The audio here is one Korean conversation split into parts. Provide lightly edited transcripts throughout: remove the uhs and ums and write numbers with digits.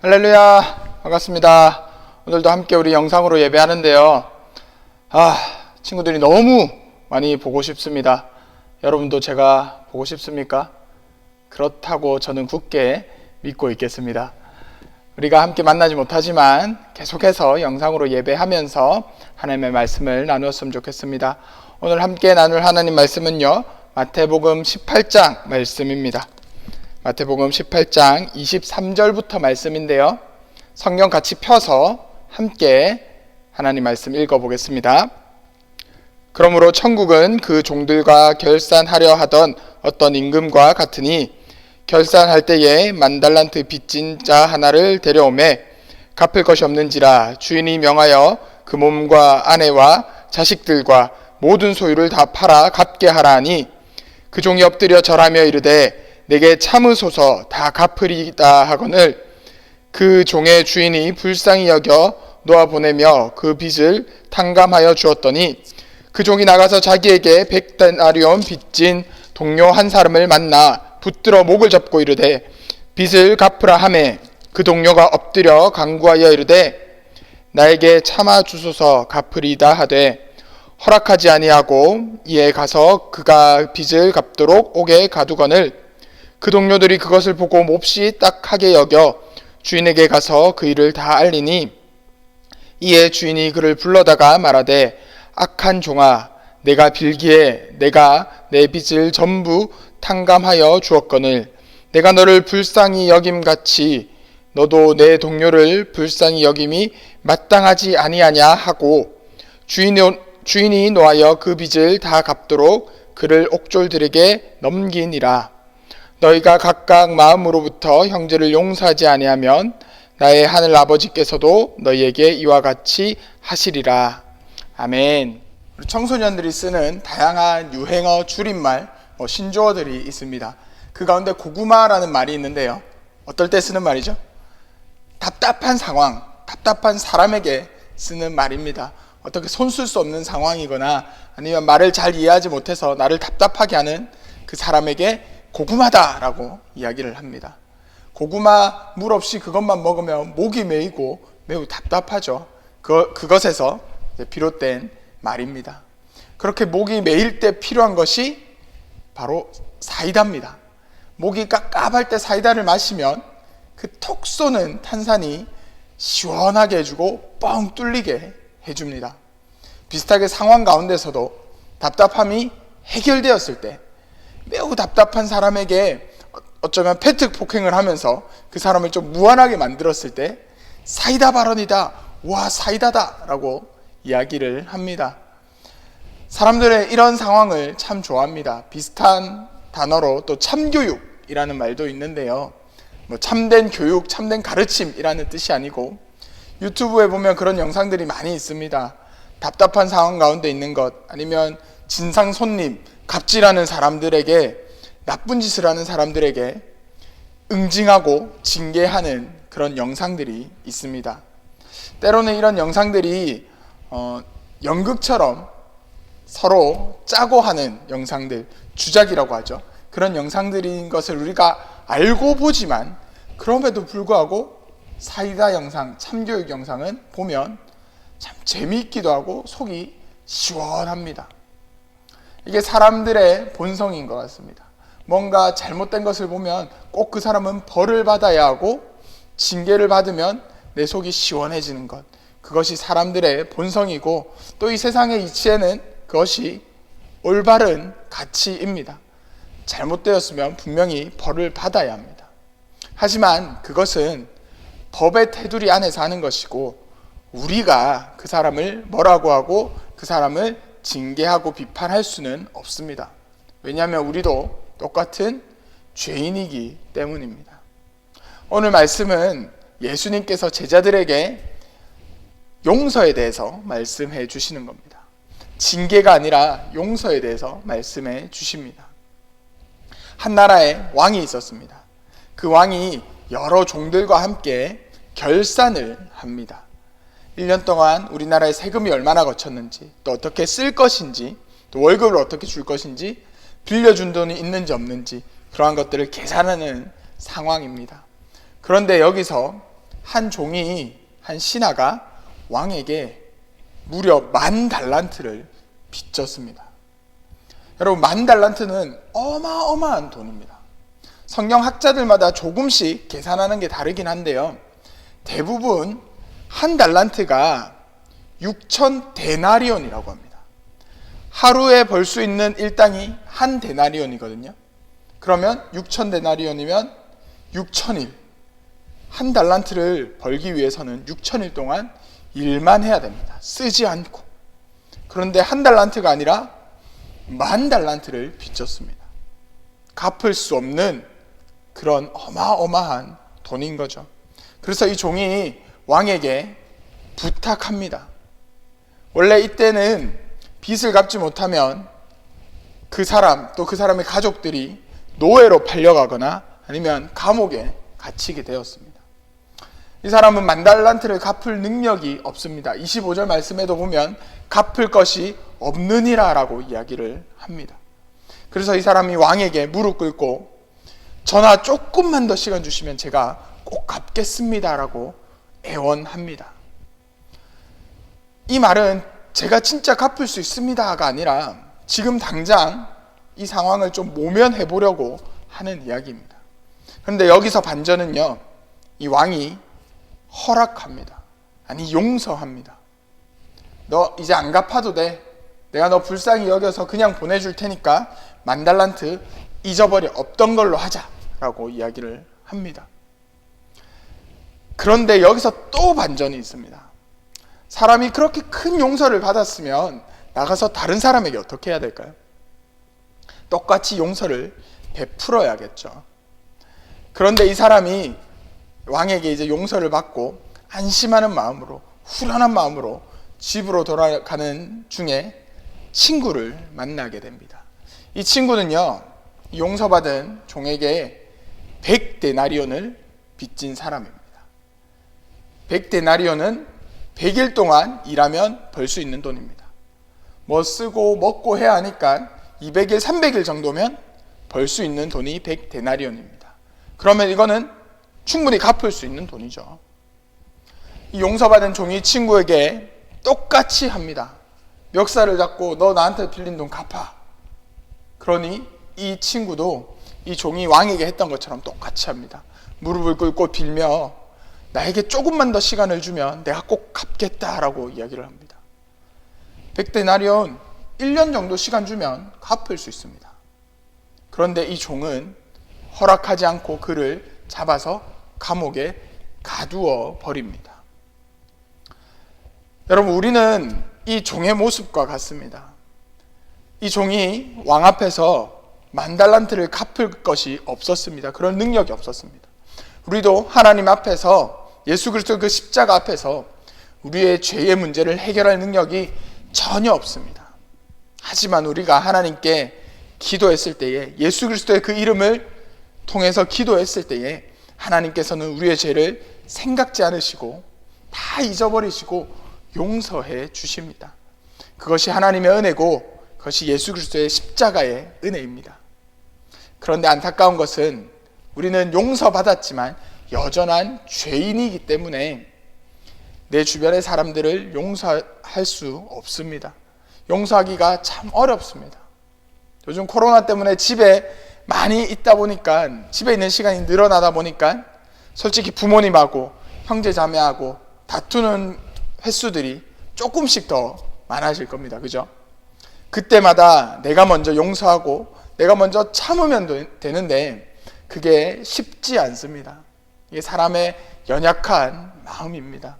할렐루야, 반갑습니다. 오늘도 함께 우리 영상으로 예배하는데요. 친구들이 너무 많이 보고 싶습니다. 여러분도 제가 보고 싶습니까? 그렇다고 저는 굳게 믿고 있겠습니다. 우리가 함께 만나지 못하지만 계속해서 영상으로 예배하면서 하나님의 말씀을 나누었으면 좋겠습니다. 오늘 함께 나눌 하나님 말씀은요, 마태복음 18장 말씀입니다. 마태복음 18장 23절부터 말씀인데요. 성경 같이 펴서 함께 하나님 말씀 읽어보겠습니다. 그러므로 천국은 그 종들과 결산하려 하던 어떤 임금과 같으니 결산할 때에 10,000달란트 빚진 자 하나를 데려오매 갚을 것이 없는지라 주인이 명하여 그 몸과 아내와 자식들과 모든 소유를 다 팔아 갚게 하라 하니 그 종이 엎드려 절하며 이르되 내게 참으소서 다 갚으리이다 하거늘 그 종의 주인이 불쌍히 여겨 놓아보내며 그 빚을 탕감하여 주었더니 그 종이 나가서 자기에게 100데나리온 빚진 동료 한 사람을 만나 붙들어 목을 잡고 이르되 빚을 갚으라 하매 그 동료가 엎드려 간구하여 이르되 나에게 참아 주소서 갚으리이다 하되 허락하지 아니하고 이에 가서 그가 빚을 갚도록 옥에 가두거늘 그 동료들이 그것을 보고 몹시 딱하게 여겨 주인에게 가서 그 일을 다 알리니 이에 주인이 그를 불러다가 말하되 악한 종아 내가 빌기에 내가 내 빚을 전부 탕감하여 주었거늘 내가 너를 불쌍히 여김같이 너도 내 동료를 불쌍히 여김이 마땅하지 아니하냐 하고 주인이 노하여 그 빚을 다 갚도록 그를 옥졸들에게 넘기니라. 너희가 각각 마음으로부터 형제를 용서하지 아니하면 나의 하늘 아버지께서도 너희에게 이와 같이 하시리라. 아멘. 청소년들이 쓰는 다양한 유행어, 줄임말, 신조어들이 있습니다. 그 가운데 고구마라는 말이 있는데요. 어떨 때 쓰는 말이죠? 답답한 상황, 답답한 사람에게 쓰는 말입니다. 어떻게 손쓸 수 없는 상황이거나 아니면 말을 잘 이해하지 못해서 나를 답답하게 하는 그 사람에게 고구마다라고 이야기를 합니다. 고구마 물 없이 그것만 먹으면 목이 메이고 매우 답답하죠. 그것에서 비롯된 말입니다. 그렇게 목이 메일 때 필요한 것이 바로 사이다입니다. 목이 깝깝할 때 사이다를 마시면 그 톡 쏘는 탄산이 시원하게 해주고 뻥 뚫리게 해줍니다. 비슷하게 상황 가운데서도 답답함이 해결되었을 때 매우 답답한 사람에게 어쩌면 패트 폭행을 하면서 그 사람을 좀 무안하게 만들었을 때 사이다 발언이다, 와 사이다다 라고 이야기를 합니다. 사람들의 이런 상황을 참 좋아합니다. 비슷한 단어로 또 참교육이라는 말도 있는데요. 참된 교육, 참된 가르침이라는 뜻이 아니고 유튜브에 보면 그런 영상들이 많이 있습니다. 답답한 상황 가운데 있는 것, 아니면 진상 손님, 갑질하는 사람들에게, 나쁜 짓을 하는 사람들에게 응징하고 징계하는 그런 영상들이 있습니다. 때로는 이런 영상들이 연극처럼 서로 짜고 하는 영상들, 주작이라고 하죠. 그런 영상들인 것을 우리가 알고 보지만 그럼에도 불구하고 사이다 영상, 참교육 영상은 보면 참 재미있기도 하고 속이 시원합니다. 이게 사람들의 본성인 것 같습니다. 뭔가 잘못된 것을 보면 꼭 그 사람은 벌을 받아야 하고 징계를 받으면 내 속이 시원해지는 것, 그것이 사람들의 본성이고 또 이 세상의 이치에는 그것이 올바른 가치입니다. 잘못되었으면 분명히 벌을 받아야 합니다. 하지만 그것은 법의 테두리 안에서 하는 것이고 우리가 그 사람을 뭐라고 하고 그 사람을 징계하고 비판할 수는 없습니다. 왜냐하면 우리도 똑같은 죄인이기 때문입니다. 오늘 말씀은 예수님께서 제자들에게 용서에 대해서 말씀해 주시는 겁니다. 징계가 아니라 용서에 대해서 말씀해 주십니다. 한 나라에 왕이 있었습니다. 그 왕이 여러 종들과 함께 결산을 합니다. 1년 동안 우리나라의 세금이 얼마나 거쳤는지, 또 어떻게 쓸 것인지, 또 월급을 어떻게 줄 것인지, 빌려준 돈이 있는지 없는지 그러한 것들을 계산하는 상황입니다. 그런데 여기서 한 종이, 한 신하가 왕에게 무려 10,000달란트를 빚졌습니다. 여러분, 10,000달란트는 어마어마한 돈입니다. 성경 학자들마다 조금씩 계산하는 게 다르긴 한데요, 대부분 한 달란트가 6,000데나리온이라고 합니다. 하루에 벌 수 있는 일당이 한 데나리온이거든요. 그러면 6,000데나리온이면 6,000일, 한 달란트를 벌기 위해서는 6,000일 동안 일만 해야 됩니다. 쓰지 않고. 그런데 한 달란트가 아니라 10,000달란트를 빚졌습니다. 갚을 수 없는 그런 어마어마한 돈인 거죠. 그래서 이 종이 왕에게 부탁합니다. 원래 이때는 빚을 갚지 못하면 그 사람, 또 그 사람의 가족들이 노예로 팔려가거나 아니면 감옥에 갇히게 되었습니다. 이 사람은 10,000달란트를 갚을 능력이 없습니다. 25절 말씀에도 보면 갚을 것이 없느니라 라고 이야기를 합니다. 그래서 이 사람이 왕에게 무릎 꿇고 저나 조금만 더 시간 주시면 제가 꼭 갚겠습니다 라고 애원합니다. 이 말은 제가 진짜 갚을 수 있습니다가 아니라 지금 당장 이 상황을 좀 모면해 보려고 하는 이야기입니다. 그런데 여기서 반전은요, 이 왕이 허락합니다. 아니, 용서합니다. 너 이제 안 갚아도 돼. 내가 너 불쌍히 여겨서 그냥 보내줄 테니까 10,000달란트 잊어버려, 없던 걸로 하자 라고 이야기를 합니다. 그런데 여기서 또 반전이 있습니다. 사람이 그렇게 큰 용서를 받았으면 나가서 다른 사람에게 어떻게 해야 될까요? 똑같이 용서를 베풀어야겠죠. 그런데 이 사람이 왕에게 이제 용서를 받고 안심하는 마음으로, 후련한 마음으로 집으로 돌아가는 중에 친구를 만나게 됩니다. 이 친구는요, 용서받은 종에게 100데나리온을 빚진 사람입니다. 100데나리온은 100일 동안 일하면 벌 수 있는 돈입니다. 뭐 쓰고 먹고 해야 하니까 200일, 300일 정도면 벌 수 있는 돈이 100데나리온입니다. 그러면 이거는 충분히 갚을 수 있는 돈이죠. 이 용서받은 종이 친구에게 똑같이 합니다. 멱살을 잡고 너 나한테 빌린 돈 갚아. 그러니 이 친구도 이 종이 왕에게 했던 것처럼 똑같이 합니다. 무릎을 꿇고 빌며 나에게 조금만 더 시간을 주면 내가 꼭 갚겠다라고 이야기를 합니다. 100데나리온 1년 정도 시간 주면 갚을 수 있습니다. 그런데 이 종은 허락하지 않고 그를 잡아서 감옥에 가두어 버립니다. 여러분, 우리는 이 종의 모습과 같습니다. 이 종이 왕 앞에서 10,000달란트를 갚을 것이 없었습니다. 그런 능력이 없었습니다. 우리도 하나님 앞에서, 예수 그리스도 그 십자가 앞에서 우리의 죄의 문제를 해결할 능력이 전혀 없습니다. 하지만 우리가 하나님께 기도했을 때에, 예수 그리스도의 그 이름을 통해서 기도했을 때에 하나님께서는 우리의 죄를 생각지 않으시고 다 잊어버리시고 용서해 주십니다. 그것이 하나님의 은혜고 그것이 예수 그리스도의 십자가의 은혜입니다. 그런데 안타까운 것은 우리는 용서받았지만 여전한 죄인이기 때문에 내 주변의 사람들을 용서할 수 없습니다. 용서하기가 참 어렵습니다. 요즘 코로나 때문에 집에 많이 있다 보니까, 집에 있는 시간이 늘어나다 보니까 솔직히 부모님하고 형제 자매하고 다투는 횟수들이 조금씩 더 많아질 겁니다. 그죠? 그때마다 내가 먼저 용서하고 내가 먼저 참으면 되는데 그게 쉽지 않습니다. 이게 사람의 연약한 마음입니다.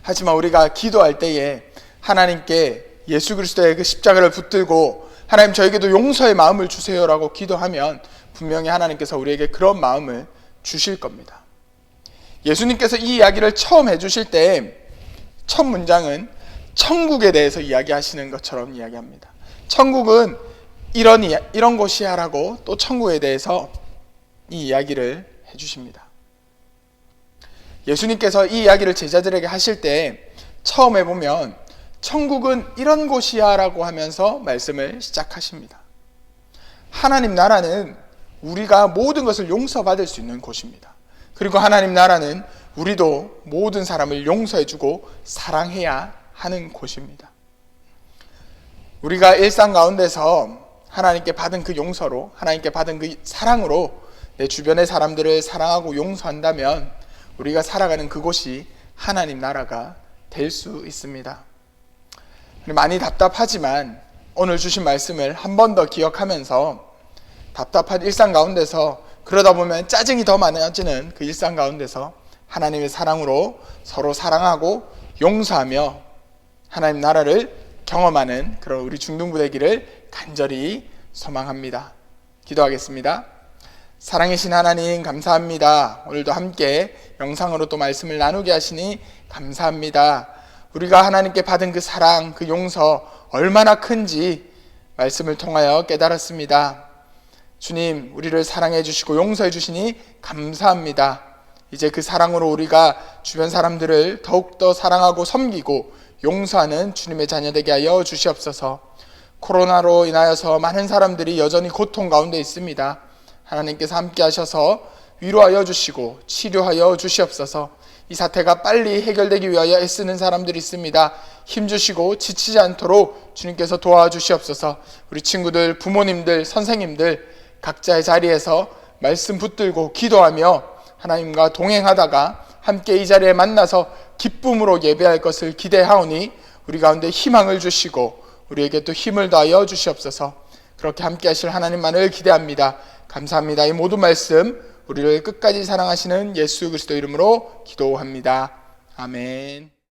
하지만 우리가 기도할 때에 하나님께 예수 그리스도의 그 십자가를 붙들고 하나님 저에게도 용서의 마음을 주세요라고 기도하면 분명히 하나님께서 우리에게 그런 마음을 주실 겁니다. 예수님께서 이 이야기를 처음 해주실 때 첫 문장은 천국에 대해서 이야기하시는 것처럼 이야기합니다. 천국은 이런 곳이야 라고 또 천국에 대해서 이 이야기를 해주십니다. 예수님께서 이 이야기를 제자들에게 하실 때 처음에 보면 천국은 이런 곳이야 라고 하면서 말씀을 시작하십니다. 하나님 나라는 우리가 모든 것을 용서받을 수 있는 곳입니다. 그리고 하나님 나라는 우리도 모든 사람을 용서해주고 사랑해야 하는 곳입니다. 우리가 일상 가운데서 하나님께 받은 그 용서로, 하나님께 받은 그 사랑으로 내 주변의 사람들을 사랑하고 용서한다면 우리가 살아가는 그곳이 하나님 나라가 될 수 있습니다. 많이 답답하지만 오늘 주신 말씀을 한 번 더 기억하면서 답답한 일상 가운데서, 그러다 보면 짜증이 더 많아지는 그 일상 가운데서 하나님의 사랑으로 서로 사랑하고 용서하며 하나님 나라를 경험하는 그런 우리 중등부 되기를 간절히 소망합니다. 기도하겠습니다. 사랑이신 하나님 감사합니다. 오늘도 함께 영상으로 또 말씀을 나누게 하시니 감사합니다. 우리가 하나님께 받은 그 사랑, 그 용서 얼마나 큰지 말씀을 통하여 깨달았습니다. 주님, 우리를 사랑해 주시고 용서해 주시니 감사합니다. 이제 그 사랑으로 우리가 주변 사람들을 더욱더 사랑하고 섬기고 용서하는 주님의 자녀 되게 하여 주시옵소서. 코로나로 인하여서 많은 사람들이 여전히 고통 가운데 있습니다. 하나님께서 함께 하셔서 위로하여 주시고 치료하여 주시옵소서. 이 사태가 빨리 해결되기 위하여 애쓰는 사람들이 있습니다. 힘주시고 지치지 않도록 주님께서 도와주시옵소서. 우리 친구들, 부모님들, 선생님들 각자의 자리에서 말씀 붙들고 기도하며 하나님과 동행하다가 함께 이 자리에 만나서 기쁨으로 예배할 것을 기대하오니 우리 가운데 희망을 주시고 우리에게 또 힘을 더하여 주시옵소서. 그렇게 함께 하실 하나님만을 기대합니다. 감사합니다. 이 모든 말씀 우리를 끝까지 사랑하시는 예수 그리스도 이름으로 기도합니다. 아멘.